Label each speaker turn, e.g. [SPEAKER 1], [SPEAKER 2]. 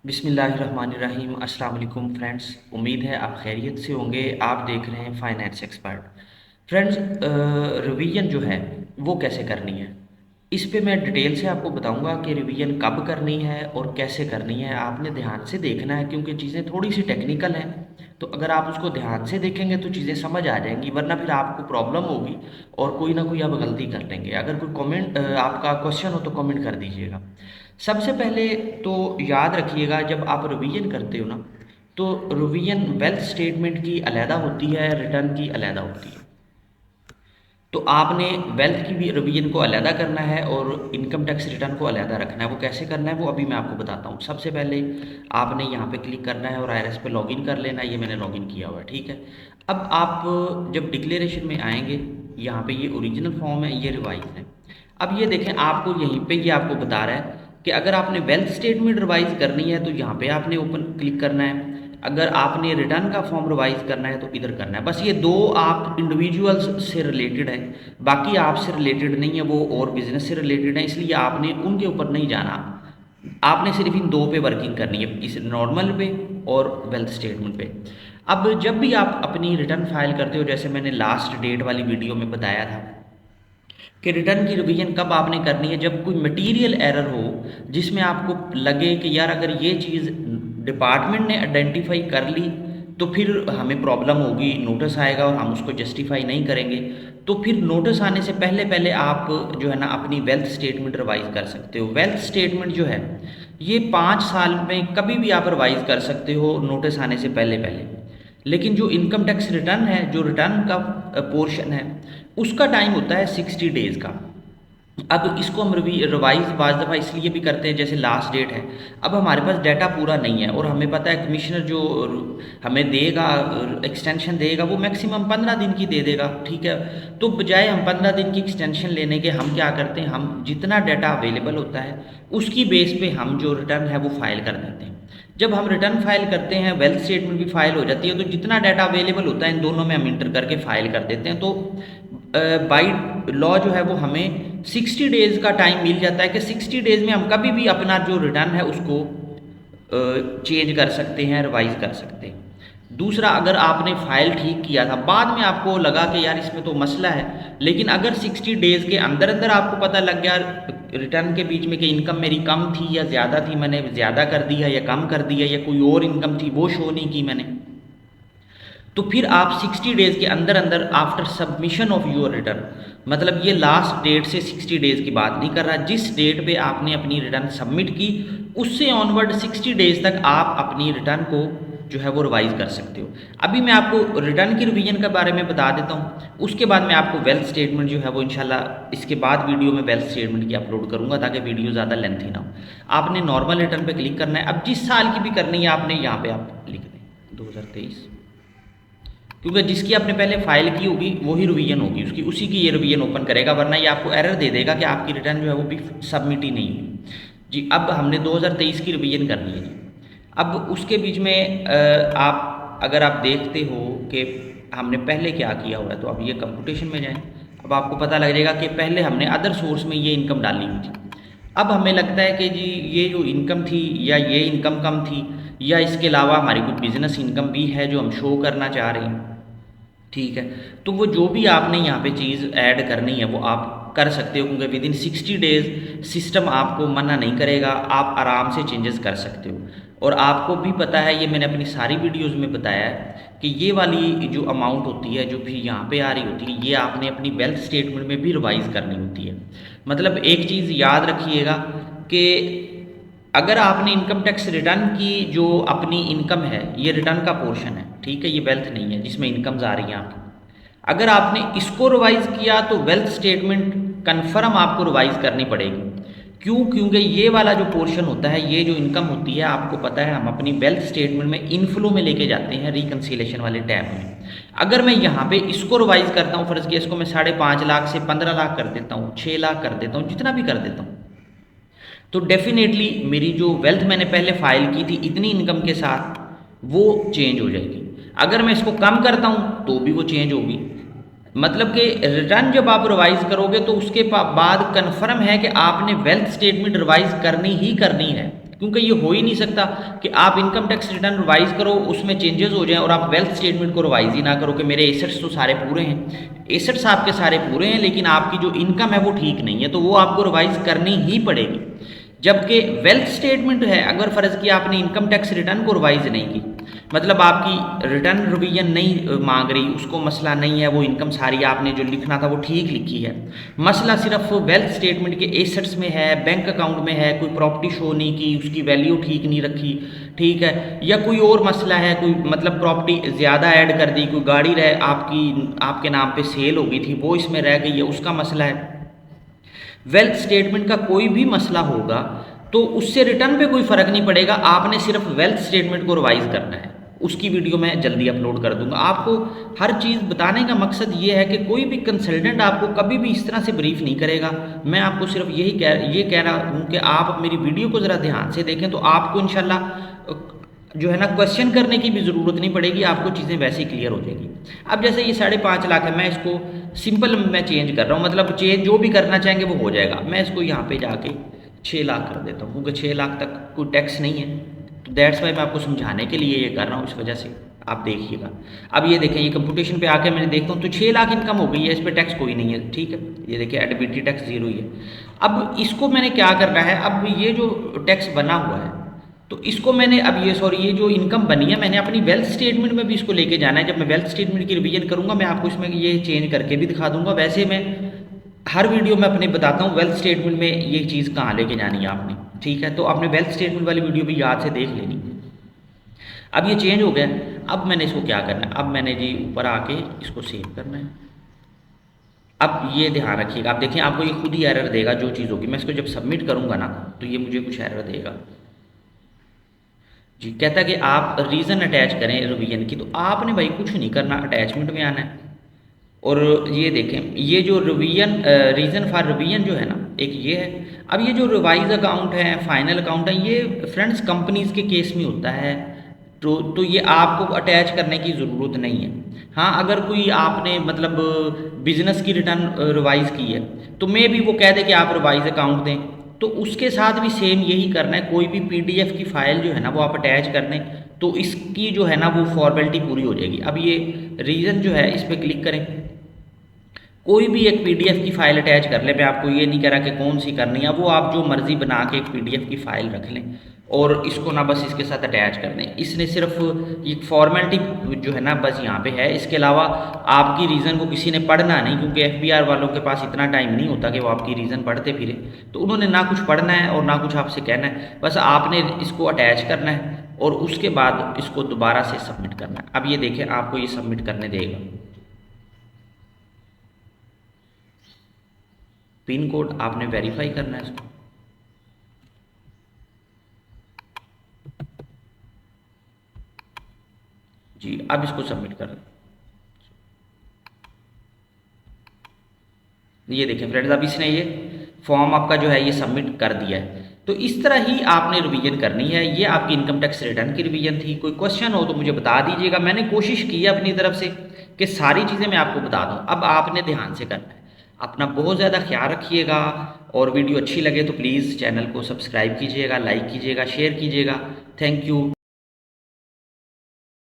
[SPEAKER 1] बिस्मिल्लाहिर्रहमानिर्रहीम। अस्सलाम वालेकुम फ्रेंड्स, उम्मीद है आप खैरियत से होंगे। आप देख रहे हैं फाइनेंस एक्सपर्ट। फ्रेंड्स, रिवीजन जो है वो कैसे करनी है, इस पे मैं डिटेल से आपको बताऊंगा कि रिवीजन कब करनी है और कैसे करनी है। आपने ध्यान से देखना है क्योंकि चीज़ें थोड़ी सी टेक्निकल हैं। तो अगर आप उसको ध्यान से देखेंगे तो चीज़ें समझ आ जाएंगी, वरना फिर आपको प्रॉब्लम होगी और कोई ना कोई आप गलती कर लेंगे। अगर कोई कमेंट आपका क्वेश्चन हो तो कमेंट कर दीजिएगा। सबसे पहले तो याद रखिएगा, जब आप रिवीजन करते हो ना, तो रिवीजन वेल्थ स्टेटमेंट की अलहदा होती है, रिटर्न की अलहदा होती है। तो आपने वेल्थ की भी रिवीजन को अलहदा करना है और इनकम टैक्स रिटर्न को अलहदा रखना है। वो कैसे करना है वो अभी मैं आपको बताता हूँ। सबसे पहले आपने यहाँ पे क्लिक करना है और आईआरएस पे लॉगिन कर लेना है। ये मैंने लॉगिन किया हुआ है, ठीक है। अब आप जब डिक्लेरेशन में आएंगे, यहाँ पे ये ओरिजिनल फॉर्म है, ये रिवाइज है। अब ये देखें, आपको यहीं पे ये आपको बता रहा है कि अगर आपने वेल्थ स्टेटमेंट रिवाइज करनी है तो यहाँ पे आपने ओपन क्लिक करना है। अगर आपने रिटर्न का फॉर्म रिवाइज करना है तो इधर करना है। बस ये दो आप इंडिविजुअल्स से रिलेटेड है, बाकी आपसे रिलेटेड नहीं है, वो और बिजनेस से रिलेटेड है, इसलिए आपने उनके ऊपर नहीं जाना। आपने सिर्फ इन दो पे वर्किंग करनी है, इस नॉर्मल पे और वेल्थ स्टेटमेंट पे। अब जब भी आप अपनी रिटर्न फाइल करते हो, जैसे मैंने लास्ट डेट वाली वीडियो में बताया था कि रिटर्न की रिवीजन कब आपने करनी है, जब कोई मटेरियल एरर हो जिसमें आपको लगे कि यार अगर ये चीज़ डिपार्टमेंट ने आइडेंटिफाई कर ली तो फिर हमें प्रॉब्लम होगी, नोटिस आएगा और हम उसको जस्टिफाई नहीं करेंगे। तो फिर नोटिस आने से पहले पहले आप जो है ना अपनी वेल्थ स्टेटमेंट रिवाइज कर सकते हो। वेल्थ स्टेटमेंट जो है ये 5 साल में कभी भी आप रिवाइज कर सकते हो नोटिस आने से पहले पहले। लेकिन जो इनकम टैक्स रिटर्न है, जो रिटर्न का पोर्शन है, उसका टाइम होता है 60 डेज़ का। अब इसको हम रिवाइज बाज़ दफ़ा इसलिए भी करते हैं, जैसे लास्ट डेट है, अब हमारे पास डाटा पूरा नहीं है और हमें पता है कमिश्नर जो हमें देगा, एक्सटेंशन देगा, वो मैक्सिमम 15 दिन की दे देगा, ठीक है। तो बजाय हम 15 दिन की एक्सटेंशन लेने के, हम क्या करते हैं, हम जितना डाटा अवेलेबल होता है उसकी बेस पे हम जो रिटर्न है वो फाइल कर देते हैं। जब हम रिटर्न फाइल करते हैं, वेल्थ स्टेटमेंट भी फाइल हो जाती है, तो जितना डाटा अवेलेबल होता है इन दोनों में हम इंटर करके फाइल कर देते हैं। तो बाई लॉ जो है वो हमें 60 डेज़ का टाइम मिल जाता है कि 60 डेज़ में हम कभी भी अपना जो रिटर्न है उसको चेंज कर सकते हैं, रिवाइज कर सकते हैं। दूसरा, अगर आपने फाइल ठीक किया था, बाद में आपको लगा कि यार इसमें तो मसला है, लेकिन अगर 60 डेज़ के अंदर अंदर आपको पता लग गया रिटर्न के बीच में कि इनकम मेरी कम थी या ज़्यादा थी, मैंने ज़्यादा कर दिया या कम कर दिया, या कोई और इनकम थी वो शो नहीं की मैंने, तो फिर आप 60 डेज़ के अंदर अंदर after submission of your return, मतलब ये लास्ट डेट से 60 डेज़ की बात नहीं कर रहा, जिस डेट पे आपने अपनी रिटर्न सबमिट की उससे ऑनवर्ड 60 डेज़ तक आप अपनी रिटर्न को जो है वो रिवाइज कर सकते हो। अभी मैं आपको रिटर्न की रिवीजन के बारे में बता देता हूँ, उसके बाद मैं आपको वेल्थ स्टेटमेंट जो है वो इंशाल्लाह इसके बाद वीडियो में वेल्थ स्टेटमेंट की अपलोड करूँगा ताकि वीडियो ज़्यादा लेंथी ना हो। आपने नॉर्मल रिटर्न पर क्लिक करना है। अब जिस साल की भी करनी है आपने यहाँ पर आप लिख दें 2023, क्योंकि जिसकी आपने पहले फाइल की होगी वही रिवीजन होगी उसकी, उसी की ये रिवीजन ओपन करेगा, वरना ये आपको एरर दे देगा कि आपकी रिटर्न जो है वो भी सबमिट ही नहीं हुई जी। अब हमने 2023 की रिवीजन करनी है जी। अब उसके बीच में आप अगर आप देखते हो कि हमने पहले क्या किया हुआ है, तो अब ये कंप्यूटेशन में जाएं। अब आपको पता लग जाएगा कि पहले हमने अदर सोर्स में ये इनकम डाली हुई थी। अब हमें लगता है कि जी ये जो इनकम थी या ये इनकम कम थी, या इसके अलावा हमारी कोई बिजनेस इनकम भी है जो हम शो करना चाह रहे हैं, ठीक है। तो वो जो भी आपने यहाँ पे चीज़ ऐड करनी है वो आप कर सकते हो, क्योंकि विद इन 60 डेज़ सिस्टम आपको मना नहीं करेगा, आप आराम से चेंजेस कर सकते हो। और आपको भी पता है, ये मैंने अपनी सारी वीडियोस में बताया है कि ये वाली जो अमाउंट होती है जो भी यहाँ पे आ रही होती है, ये आपने अपनी वेल्थ स्टेटमेंट में भी रिवाइज करनी होती है। मतलब एक चीज़ याद रखिएगा कि अगर आपने इनकम टैक्स रिटर्न की जो अपनी इनकम है, ये रिटर्न का पोर्शन है, ठीक है, ये वेल्थ नहीं है जिसमें इनकम्स आ रही हैं आपकी। अगर आपने इसको रिवाइज किया तो वेल्थ स्टेटमेंट कन्फर्म आपको रिवाइज करनी पड़ेगी। क्यों? क्योंकि ये वाला जो पोर्शन होता है, ये जो इनकम होती है, आपको पता है हम अपनी वेल्थ स्टेटमेंट में इनफ्लो में लेके जाते हैं रिकन्सिलेशन वाले टैब में। अगर मैं यहाँ पे इसको रिवाइज करता हूँ, फर्ज किया इसको मैं 5.5 लाख से 15 लाख कर देता हूँ, 6 लाख कर देता हूँ, जितना भी कर देता हूँ, तो डेफिनेटली मेरी जो वेल्थ मैंने पहले फाइल की थी इतनी इनकम के साथ वो चेंज हो जाएगी। अगर मैं इसको कम करता हूँ तो भी वो चेंज होगी। मतलब कि रिटर्न जब आप रिवाइज करोगे तो उसके बाद कंफर्म है कि आपने वेल्थ स्टेटमेंट रिवाइज करनी ही करनी है। क्योंकि ये हो ही नहीं सकता कि आप इनकम टैक्स रिटर्न रिवाइज करो, उसमें चेंजेस हो जाएं और आप वेल्थ स्टेटमेंट को रिवाइज ही ना करो कि मेरे एसेट्स तो सारे पूरे हैं। एसेट्स आपके सारे पूरे हैं लेकिन आपकी जो इनकम है वो ठीक नहीं है, तो वो आपको रिवाइज करनी ही पड़ेगी। जबकि वेल्थ स्टेटमेंट है, अगर फ़र्ज़ किया आपने इनकम टैक्स रिटर्न को रिवाइज नहीं की, मतलब आपकी रिटर्न रिवीजन नहीं मांग रही, उसको मसला नहीं है, वो इनकम सारी आपने जो लिखना था वो ठीक लिखी है, मसला सिर्फ वेल्थ स्टेटमेंट के एसेट्स में है, बैंक अकाउंट में है, कोई प्रॉपर्टी शो नहीं की, उसकी वैल्यू ठीक नहीं रखी, ठीक है, या कोई और मसला है, कोई मतलब प्रॉपर्टी ज़्यादा ऐड कर दी, कोई गाड़ी रह आपके नाम पे सेल हो गई थी वो इसमें रह गई है, उसका मसला है। वेल्थ स्टेटमेंट का कोई भी मसला होगा तो उससे रिटर्न पे कोई फ़र्क नहीं पड़ेगा, आपने सिर्फ वेल्थ स्टेटमेंट को रिवाइज करना है। उसकी वीडियो मैं जल्दी अपलोड कर दूंगा। आपको हर चीज़ बताने का मकसद ये है कि कोई भी कंसल्टेंट आपको कभी भी इस तरह से ब्रीफ नहीं करेगा। मैं आपको सिर्फ ये कह रहा हूँ कि आप मेरी वीडियो को ज़रा ध्यान से देखें तो आपको इंशाल्लाह जो है ना क्वेश्चन करने की भी ज़रूरत नहीं पड़ेगी, आपको चीज़ें वैसे ही क्लियर हो जाएगी। अब जैसे ये 5.5 लाख है, मैं इसको सिंपल मैं चेंज कर रहा हूँ, मतलब चेंज जो भी करना चाहेंगे वो हो जाएगा। मैं इसको यहाँ पे जाके 6 लाख कर देता हूँ क्योंकि 6 लाख तक कोई टैक्स नहीं है, तो दैट्स वाई मैं आपको समझाने के लिए ये कर रहा हूँ, इस वजह से आप देखिएगा। अब ये देखें, ये कंप्यूटेशन पे आके मैंने देखता हूँ तो 6 लाख इनकम हो गई है, इस पर टैक्स कोई नहीं है, ठीक है। ये देखिए एडबिलिटी टैक्स 0 ही है। अब इसको मैंने क्या करना है, अब ये जो टैक्स बना हुआ है तो इसको मैंने अब ये जो इनकम बनी है मैंने अपनी वेल्थ स्टेटमेंट में भी इसको लेके जाना है। जब मैं वेल्थ स्टेटमेंट की रिवीजन करूंगा मैं आपको इसमें ये चेंज करके भी दिखा दूंगा। वैसे मैं हर वीडियो में अपने बताता हूँ वेल्थ स्टेटमेंट में ये चीज़ कहाँ लेके जानी है आपने, ठीक है। तो आपने वेल्थ स्टेटमेंट वाली वीडियो भी याद से देख लेनी। अब ये चेंज हो गया, अब मैंने इसको क्या करना है, अब मैंने जी ऊपर आके इसको सेव करना है। अब ये ध्यान रखिएगा, आप देखें आपको ये खुद ही एरर देगा जो चीज़ होगी। मैं इसको जब सबमिट करूँगा ना तो ये मुझे कुछ एरर देगा जी। कहता है कि आप रीज़न अटैच करें रिवीजन की, तो आपने भाई कुछ नहीं करना, अटैचमेंट में आना है। और ये देखें ये जो रीज़न फॉर रिवीजन जो है ना, एक ये है। अब ये जो रिवाइज अकाउंट है, फाइनल अकाउंट है, ये फ्रेंड्स कंपनीज के केस में होता है, तो ये आपको अटैच करने की ज़रूरत नहीं है। हाँ, अगर कोई आपने मतलब बिजनेस की रिटर्न रिवाइज की है तो मे भी वो कह दे कि आप रिवाइज अकाउंट दें, तो उसके साथ भी सेम यही करना है। कोई भी पीडीएफ की फाइल जो है ना वो आप अटैच कर दें तो इसकी जो है ना वो फॉर्मेलिटी पूरी हो जाएगी। अब ये रीज़न जो है इस पर क्लिक करें, कोई भी एक पीडीएफ की फाइल अटैच कर ले, मैं आपको ये नहीं कह रहा कि कौन सी करनी है, वो आप जो मर्जी बना के एक पीडीएफ की फाइल रख लें और इसको ना बस इसके साथ अटैच कर दें। इसने सिर्फ एक फॉर्मेलिटी जो है ना बस यहाँ पे है, इसके अलावा आपकी रीज़न को किसी ने पढ़ना नहीं, क्योंकि एफबीआर वालों के पास इतना टाइम नहीं होता कि वो आपकी रीज़न पढ़ते फिरे। तो उन्होंने ना कुछ पढ़ना है और ना कुछ आपसे कहना है, बस आपने इसको अटैच करना है और उसके बाद इसको दोबारा से सबमिट करना है। अब ये देखें आपको ये सबमिट करने देगा। पिन कोड आपने वेरीफाई करना है इसको। जी अब इसको सबमिट कर दें। ये देखें फ्रेंड्स, अब इसने ये फॉर्म आपका जो है ये सबमिट कर दिया है। तो इस तरह ही आपने रिवीजन करनी है। ये आपकी इनकम टैक्स रिटर्न की रिवीजन थी। कोई क्वेश्चन हो तो मुझे बता दीजिएगा। मैंने कोशिश की है अपनी तरफ से कि सारी चीज़ें मैं आपको बता दूं। अब आपने ध्यान से करना है, अपना बहुत ज़्यादा ख्याल रखिएगा और वीडियो अच्छी लगे तो प्लीज़ चैनल को सब्सक्राइब कीजिएगा, लाइक कीजिएगा, शेयर कीजिएगा। Thank you.